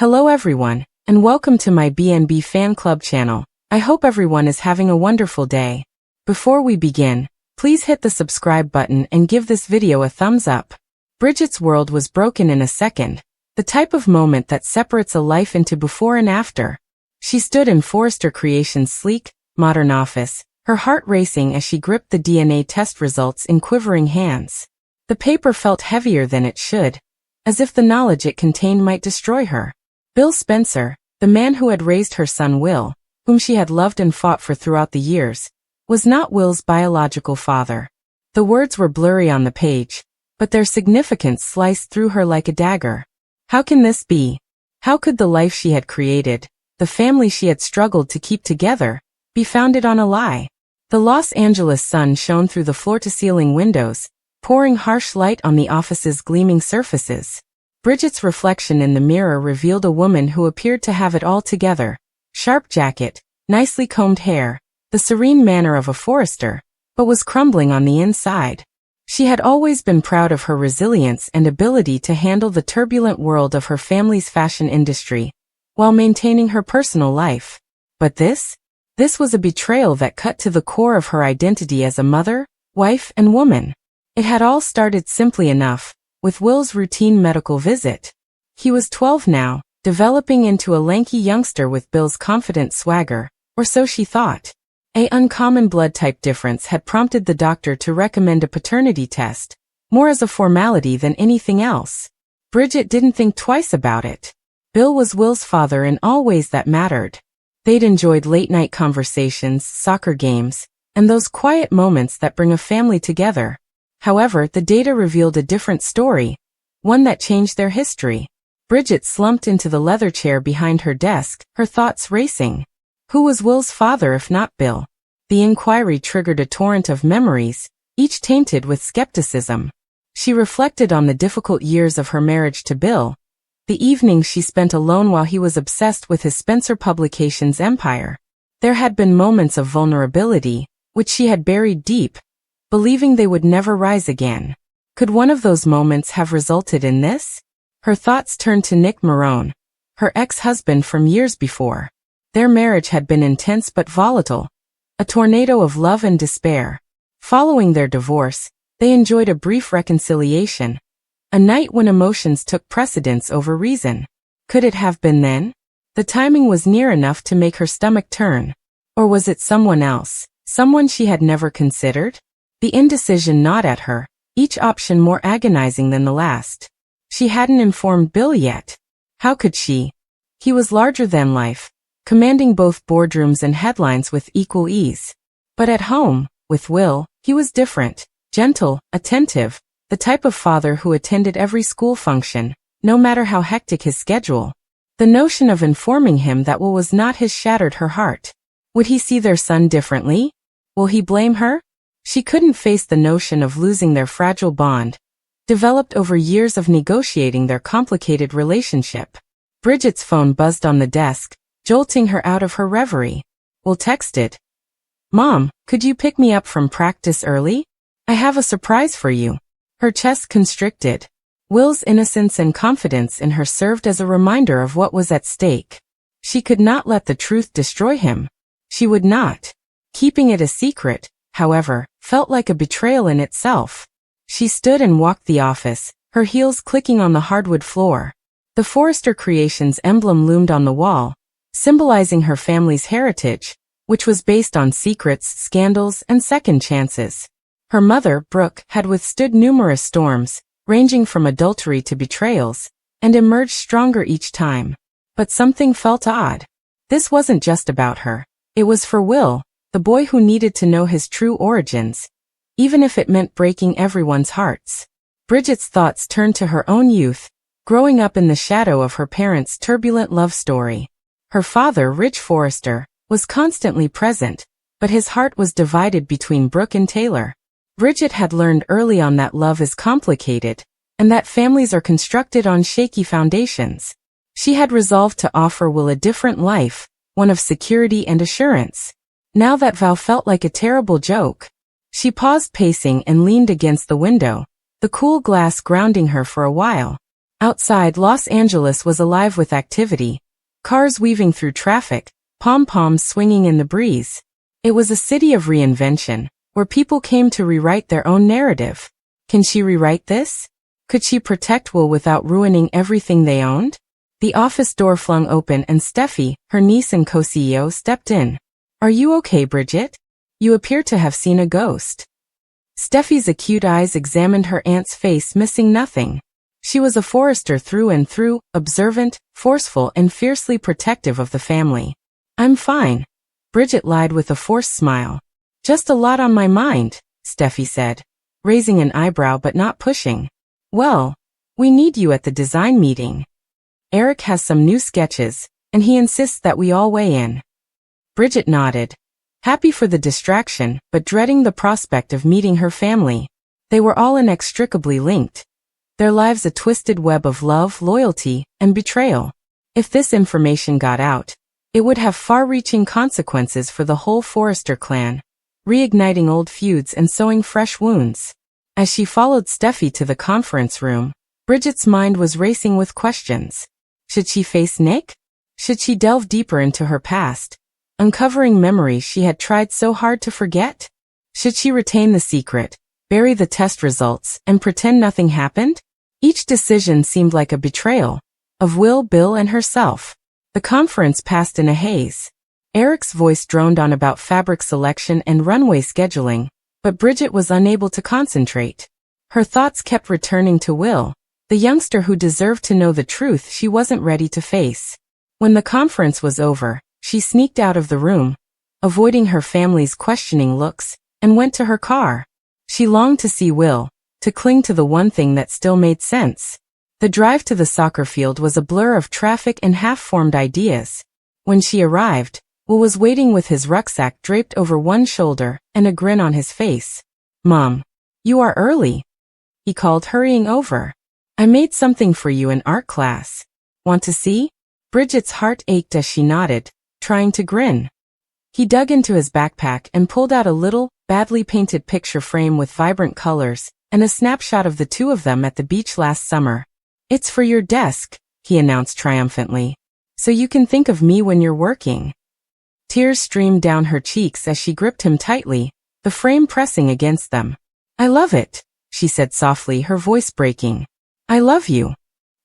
Hello everyone, and welcome to my B&B Fan Club channel. I hope everyone is having a wonderful day. Before we begin, please hit the subscribe button and give this video a thumbs up. Bridget's world was broken in a second, the type of moment that separates a life into before and after. She stood in Forrester Creations' sleek, modern office, her heart racing as she gripped the DNA test results in quivering hands. The paper felt heavier than it should, as if the knowledge it contained might destroy her. Bill Spencer, the man who had raised her son Will, whom she had loved and fought for throughout the years, was not Will's biological father. The words were blurry on the page, but their significance sliced through her like a dagger. How can this be? How could the life she had created, the family she had struggled to keep together, be founded on a lie? The Los Angeles sun shone through the floor-to-ceiling windows, pouring harsh light on the office's gleaming surfaces. Bridget's reflection in the mirror revealed a woman who appeared to have it all together. Sharp jacket, nicely combed hair, the serene manner of a Forrester, but was crumbling on the inside. She had always been proud of her resilience and ability to handle the turbulent world of her family's fashion industry, while maintaining her personal life. But this was a betrayal that cut to the core of her identity as a mother, wife, and woman. It had all started simply enough, with Will's routine medical visit. He was 12 now, developing into a lanky youngster with Bill's confident swagger, or so she thought. An uncommon blood type difference had prompted the doctor to recommend a paternity test, more as a formality than anything else. Bridget didn't think twice about it. Bill was Will's father in all ways that mattered. They'd enjoyed late-night conversations, soccer games, and those quiet moments that bring a family together. However, the data revealed a different story, one that changed their history. Bridget slumped into the leather chair behind her desk, her thoughts racing. Who was Will's father if not Bill? The inquiry triggered a torrent of memories, each tainted with skepticism. She reflected on the difficult years of her marriage to Bill, the evenings she spent alone while he was obsessed with his Spencer Publications empire. There had been moments of vulnerability, which she had buried deep, believing they would never rise again. Could one of those moments have resulted in this? Her thoughts turned to Nick Marone, her ex-husband from years before. Their marriage had been intense but volatile, a tornado of love and despair. Following their divorce, they enjoyed a brief reconciliation, a night when emotions took precedence over reason. Could it have been then? The timing was near enough to make her stomach turn. Or was it someone else, someone she had never considered? The indecision gnawed at her, each option more agonizing than the last. She hadn't informed Bill yet. How could she? He was larger than life, commanding both boardrooms and headlines with equal ease. But at home, with Will, he was different, gentle, attentive, the type of father who attended every school function, no matter how hectic his schedule. The notion of informing him that Will was not his shattered her heart. Would he see their son differently? Will he blame her? She couldn't face the notion of losing their fragile bond, developed over years of negotiating their complicated relationship. Bridget's phone buzzed on the desk, jolting her out of her reverie. Will texted. "Mom, could you pick me up from practice early? I have a surprise for you." Her chest constricted. Will's innocence and confidence in her served as a reminder of what was at stake. She could not let the truth destroy him. She would not. Keeping it a secret, however, felt like a betrayal in itself. She stood and walked the office, her heels clicking on the hardwood floor. The Forrester Creations emblem loomed on the wall, symbolizing her family's heritage, which was based on secrets, scandals, and second chances. Her mother, Brooke, had withstood numerous storms, ranging from adultery to betrayals, and emerged stronger each time. But something felt odd. This wasn't just about her. It was for Will, the boy who needed to know his true origins, even if it meant breaking everyone's hearts. Bridget's thoughts turned to her own youth, growing up in the shadow of her parents' turbulent love story. Her father, Rich Forrester, was constantly present, but his heart was divided between Brooke and Taylor. Bridget had learned early on that love is complicated, and that families are constructed on shaky foundations. She had resolved to offer Will a different life, one of security and assurance. Now that vow felt like a terrible joke. She paused pacing and leaned against the window, the cool glass grounding her for a while. Outside, Los Angeles was alive with activity. Cars weaving through traffic, pom-poms swinging in the breeze. It was a city of reinvention, where people came to rewrite their own narrative. Can she rewrite this? Could she protect Will without ruining everything they owned? The office door flung open and Steffi, her niece and co-CEO, stepped in. Are you okay, Bridget? You appear to have seen a ghost. Steffi's acute eyes examined her aunt's face, missing nothing. She was a Forrester through and through, observant, forceful, and fiercely protective of the family. I'm fine. Bridget lied with a forced smile. Just a lot on my mind, Steffi said, raising an eyebrow but not pushing. Well, we need you at the design meeting. Eric has some new sketches, and he insists that we all weigh in. Bridget nodded, happy for the distraction, but dreading the prospect of meeting her family. They were all inextricably linked. Their lives a twisted web of love, loyalty, and betrayal. If this information got out, it would have far-reaching consequences for the whole Forrester clan, reigniting old feuds and sowing fresh wounds. As she followed Steffi to the conference room, Bridget's mind was racing with questions. Should she face Nick? Should she delve deeper into her past, uncovering memories she had tried so hard to forget? Should she retain the secret, bury the test results, and pretend nothing happened? Each decision seemed like a betrayal, of Will, Bill, and herself. The conference passed in a haze. Eric's voice droned on about fabric selection and runway scheduling, but Bridget was unable to concentrate. Her thoughts kept returning to Will, the youngster who deserved to know the truth she wasn't ready to face. When the conference was over, she sneaked out of the room, avoiding her family's questioning looks, and went to her car. She longed to see Will, to cling to the one thing that still made sense. The drive to the soccer field was a blur of traffic and half-formed ideas. When she arrived, Will was waiting with his rucksack draped over one shoulder and a grin on his face. Mom, you are early, he called, hurrying over. I made something for you in art class. Want to see? Bridget's heart ached as she nodded, trying to grin. He dug into his backpack and pulled out a little, badly painted picture frame with vibrant colors, and a snapshot of the two of them at the beach last summer. It's for your desk, he announced triumphantly. So you can think of me when you're working. Tears streamed down her cheeks as she gripped him tightly, the frame pressing against them. I love it, she said softly, her voice breaking. I love you.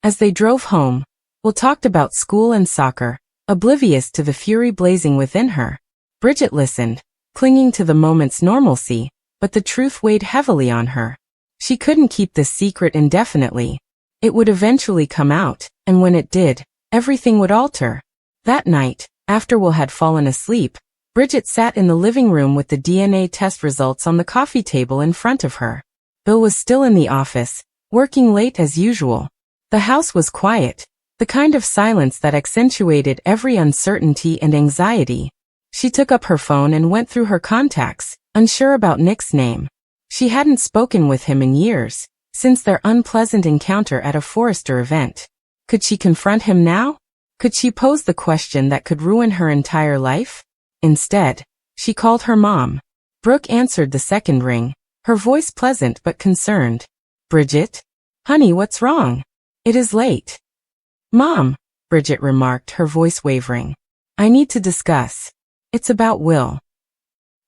As they drove home, Will talked about school and soccer, oblivious to the fury blazing within her. Bridget listened, clinging to the moment's normalcy, but the truth weighed heavily on her. She couldn't keep this secret indefinitely. It would eventually come out, and when it did, everything would alter. That night, after Will had fallen asleep, Bridget sat in the living room with the DNA test results on the coffee table in front of her. Bill was still in the office, working late as usual. The house was quiet, the kind of silence that accentuated every uncertainty and anxiety. She took up her phone and went through her contacts, unsure about Nick's name. She hadn't spoken with him in years, since their unpleasant encounter at a Forrester event. Could she confront him now? Could she pose the question that could ruin her entire life? Instead, she called her mom. Brooke answered the second ring, her voice pleasant but concerned. Bridget? Honey, what's wrong? It is late. Mom, Bridget remarked, her voice wavering. I need to discuss. It's about Will.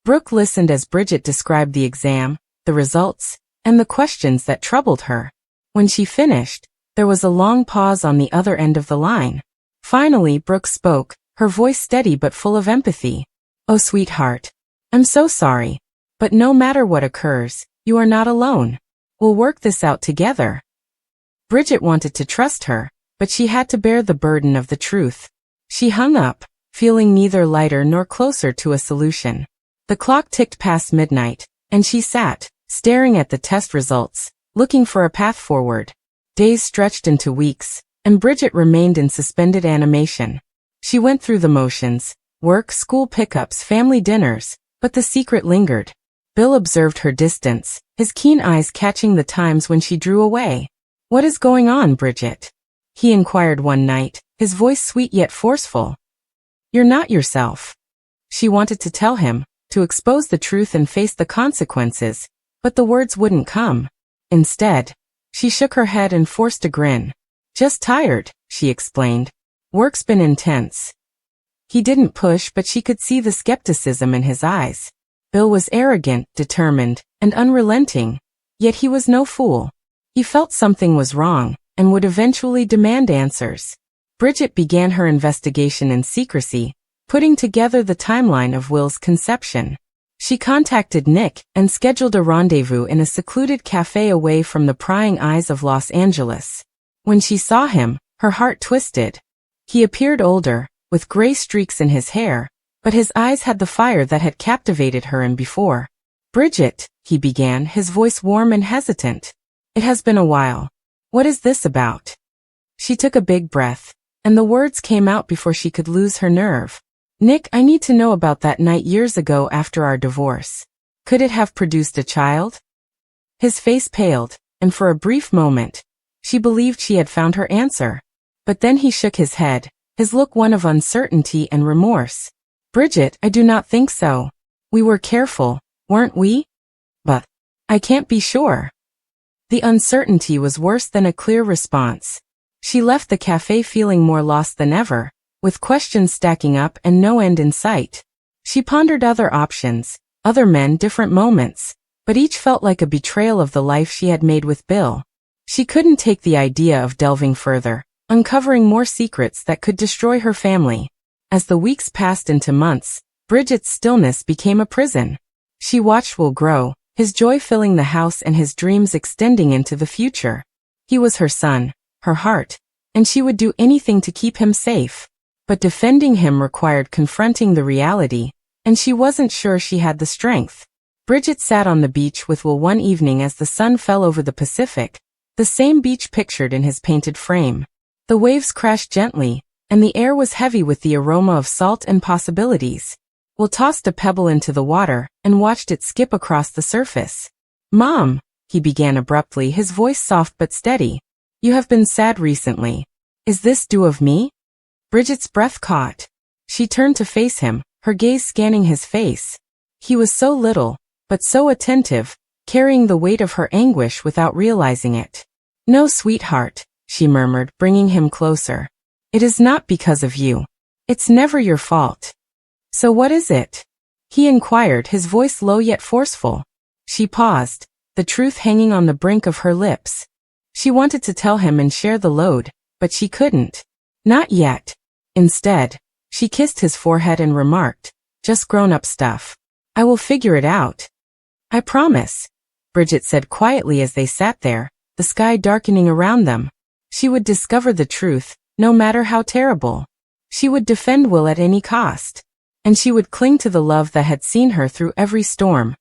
Brooke listened as Bridget described the exam, the results, and the questions that troubled her. When she finished, there was a long pause on the other end of the line. Finally, Brooke spoke, her voice steady but full of empathy. Oh, sweetheart. I'm so sorry. But no matter what occurs, you are not alone. We'll work this out together. Bridget wanted to trust her, but she had to bear the burden of the truth. She hung up, feeling neither lighter nor closer to a solution. The clock ticked past midnight, and she sat, staring at the test results, looking for a path forward. Days stretched into weeks, and Bridget remained in suspended animation. She went through the motions, work, school pickups, family dinners, but the secret lingered. Bill observed her distance, his keen eyes catching the times when she drew away. What is going on, Bridget? He inquired one night, his voice sweet yet forceful. You're not yourself. She wanted to tell him, to expose the truth and face the consequences, but the words wouldn't come. Instead, she shook her head and forced a grin. Just tired, she explained. Work's been intense. He didn't push, but she could see the skepticism in his eyes. Bill was arrogant, determined, and unrelenting, yet he was no fool. He felt something was wrong, and would eventually demand answers. Bridget began her investigation in secrecy, putting together the timeline of Will's conception. She contacted Nick and scheduled a rendezvous in a secluded cafe away from the prying eyes of Los Angeles. When she saw him, her heart twisted. He appeared older, with gray streaks in his hair, but his eyes had the fire that had captivated her in before. Bridget, he began, his voice warm and hesitant. It has been a while. What is this about? She took a big breath, and the words came out before she could lose her nerve. Nick, I need to know about that night years ago after our divorce. Could it have produced a child? His face paled, and for a brief moment, she believed she had found her answer. But then he shook his head, his look one of uncertainty and remorse. Bridget, I do not think so. We were careful, weren't we? But I can't be sure. The uncertainty was worse than a clear response. She left the cafe feeling more lost than ever, with questions stacking up and no end in sight. She pondered other options, other men, different moments, but each felt like a betrayal of the life she had made with Bill. She couldn't take the idea of delving further, uncovering more secrets that could destroy her family. As the weeks passed into months, Bridget's stillness became a prison. She watched Will grow, his joy filling the house and his dreams extending into the future. He was her son, her heart, and she would do anything to keep him safe. But defending him required confronting the reality, and she wasn't sure she had the strength. Bridget sat on the beach with Will one evening as the sun fell over the Pacific, the same beach pictured in his painted frame. The waves crashed gently, and the air was heavy with the aroma of salt and possibilities. Will tossed a pebble into the water and watched it skip across the surface. Mom, he began abruptly, his voice soft but steady. You have been sad recently. Is this due of me? Bridget's breath caught. She turned to face him, her gaze scanning his face. He was so little, but so attentive, carrying the weight of her anguish without realizing it. No, sweetheart, she murmured, bringing him closer. It is not because of you. It's never your fault. So what is it? He inquired, his voice low yet forceful. She paused, the truth hanging on the brink of her lips. She wanted to tell him and share the load, but she couldn't. Not yet. Instead, she kissed his forehead and remarked, just grown-up stuff. I will figure it out. I promise, Bridget said quietly as they sat there, the sky darkening around them. She would discover the truth, no matter how terrible. She would defend Will at any cost. And she would cling to the love that had seen her through every storm,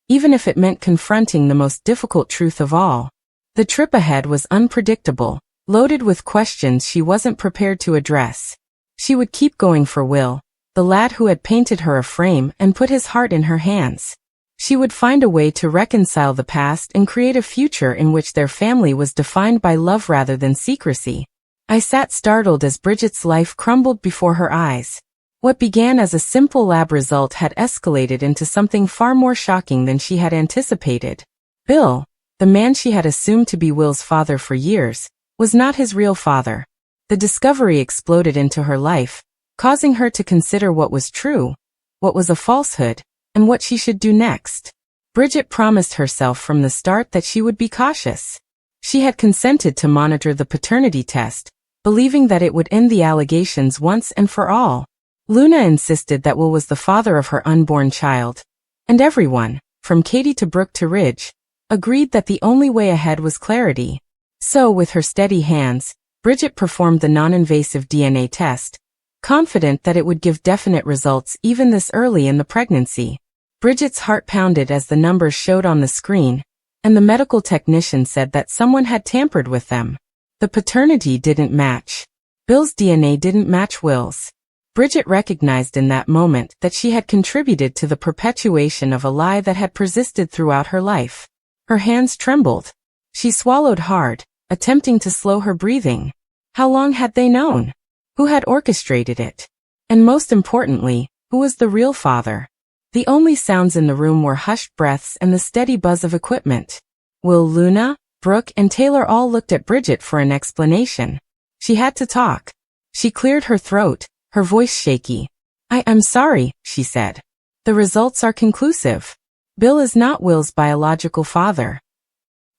even if it meant confronting the most difficult truth of all. The trip ahead was unpredictable, loaded with questions she wasn't prepared to address. She would keep going for Will, the lad who had painted her a frame and put his heart in her hands. She would find a way to reconcile the past and create a future in which their family was defined by love rather than secrecy. I sat startled as Bridget's life crumbled before her eyes. What began as a simple lab result had escalated into something far more shocking than she had anticipated. Bill, the man she had assumed to be Will's father for years, was not his real father. The discovery exploded into her life, causing her to consider what was true, what was a falsehood, and what she should do next. Bridget promised herself from the start that she would be cautious. She had consented to monitor the paternity test, believing that it would end the allegations once and for all. Luna insisted that Will was the father of her unborn child, and everyone, from Katie to Brooke to Ridge, agreed that the only way ahead was clarity. So, with her steady hands, Bridget performed the non-invasive DNA test, confident that it would give definite results even this early in the pregnancy. Bridget's heart pounded as the numbers showed on the screen, and the medical technician said that someone had tampered with them. The paternity didn't match. Bill's DNA didn't match Will's. Bridget recognized in that moment that she had contributed to the perpetuation of a lie that had persisted throughout her life. Her hands trembled. She swallowed hard, attempting to slow her breathing. How long had they known? Who had orchestrated it? And most importantly, who was the real father? The only sounds in the room were hushed breaths and the steady buzz of equipment. Will, Luna? Brooke and Taylor all looked at Bridget for an explanation. She had to talk. She cleared her throat, her voice shaky. I'm sorry, she said. The results are conclusive. Bill is not Will's biological father.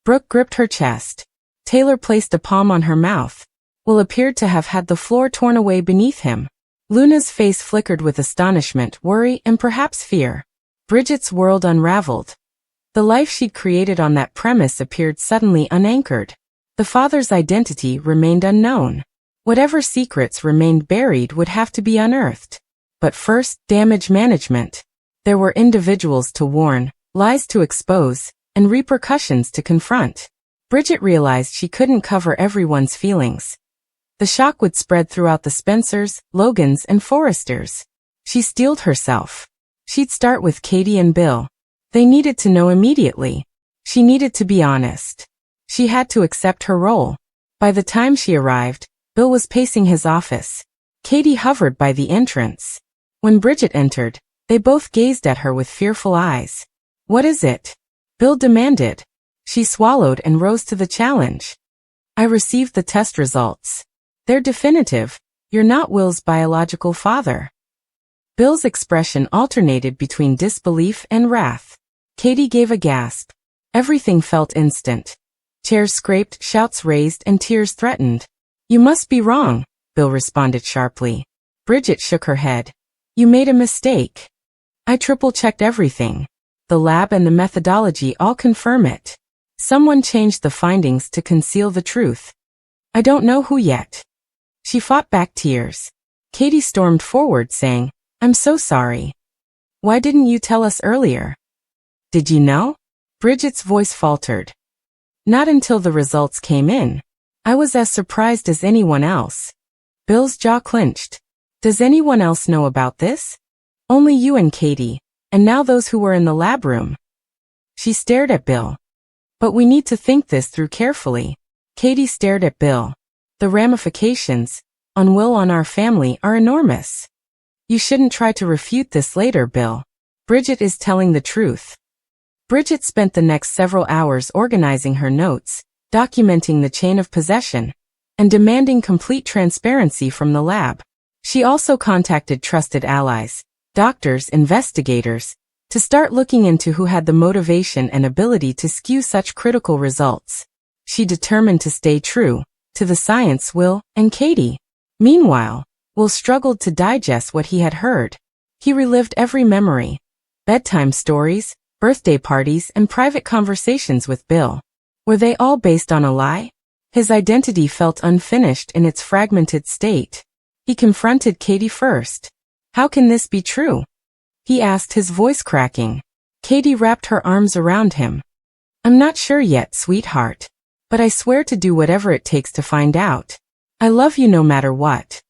Brooke gripped her chest. Taylor placed a palm on her mouth. Will appeared to have had the floor torn away beneath him. Luna's face flickered with astonishment, worry, and perhaps fear. Bridget's world unraveled. The life she'd created on that premise appeared suddenly unanchored. The father's identity remained unknown. Whatever secrets remained buried would have to be unearthed. But first, damage management. There were individuals to warn, lies to expose, and repercussions to confront. Bridget realized she couldn't cover everyone's feelings. The shock would spread throughout the Spencers, Logans, and Forresters. She steeled herself. She'd start with Katie and Bill. They needed to know immediately. She needed to be honest. She had to accept her role. By the time she arrived, Bill was pacing his office. Katie hovered by the entrance. When Bridget entered, they both gazed at her with fearful eyes. "What is it?" Bill demanded. She swallowed and rose to the challenge. "I received the test results. They're definitive. You're not Will's biological father." Bill's expression alternated between disbelief and wrath. Katie gave a gasp. Everything felt instant. Chairs scraped, shouts raised, and tears threatened. "You must be wrong," Bill responded sharply. Bridget shook her head. "You made a mistake. I triple-checked everything. The lab and the methodology all confirm it. Someone changed the findings to conceal the truth. I don't know who yet." She fought back tears. Katie stormed forward saying, "I'm so sorry. Why didn't you tell us earlier?" "Did you know?" Bridget's voice faltered. "Not until the results came in. I was as surprised as anyone else." Bill's jaw clenched. "Does anyone else know about this?" "Only you and Katie, and now those who were in the lab room." She stared at Bill. "But we need to think this through carefully." Katie stared at Bill. "The ramifications, on Will, on our family, are enormous. You shouldn't try to refute this later, Bill. Bridget is telling the truth." Bridget spent the next several hours organizing her notes, documenting the chain of possession, and demanding complete transparency from the lab. She also contacted trusted allies, doctors, investigators, to start looking into who had the motivation and ability to skew such critical results. She determined to stay true to the science, Will, and Katie. Meanwhile, Will struggled to digest what he had heard. He relived every memory, bedtime stories, birthday parties, and private conversations with Bill. Were they all based on a lie? His identity felt unfinished in its fragmented state. He confronted Katie first. "How can this be true?" he asked, his voice cracking. Katie wrapped her arms around him. "I'm not sure yet, sweetheart. But I swear to do whatever it takes to find out. I love you no matter what."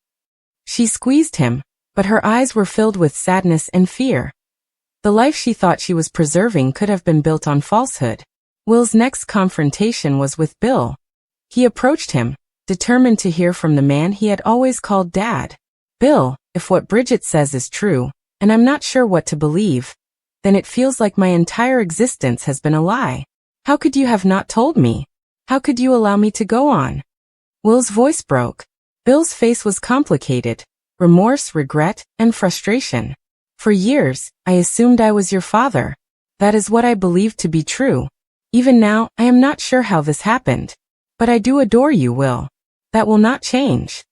She squeezed him, but her eyes were filled with sadness and fear. The life she thought she was preserving could have been built on falsehood. Will's next confrontation was with Bill. He approached him, determined to hear from the man he had always called Dad. "Bill, if what Bridget says is true, and I'm not sure what to believe, then it feels like my entire existence has been a lie. How could you have not told me? How could you allow me to go on?" Will's voice broke. Bill's face was complicated, remorse, regret, and frustration. "For years, I assumed I was your father. That is what I believed to be true. Even now, I am not sure how this happened. But I do adore you, Will. That will not change."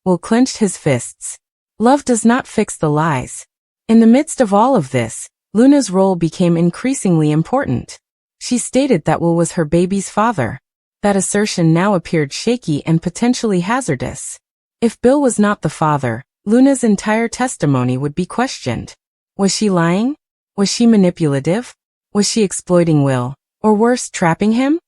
Will clenched his fists. Love does not fix the lies. In the midst of all of this, Luna's role became increasingly important. She stated that Will was her baby's father. That assertion now appeared shaky and potentially hazardous. If Bill was not the father, Luna's entire testimony would be questioned. Was she lying? Was she manipulative? Was she exploiting Will? Or worse, trapping him?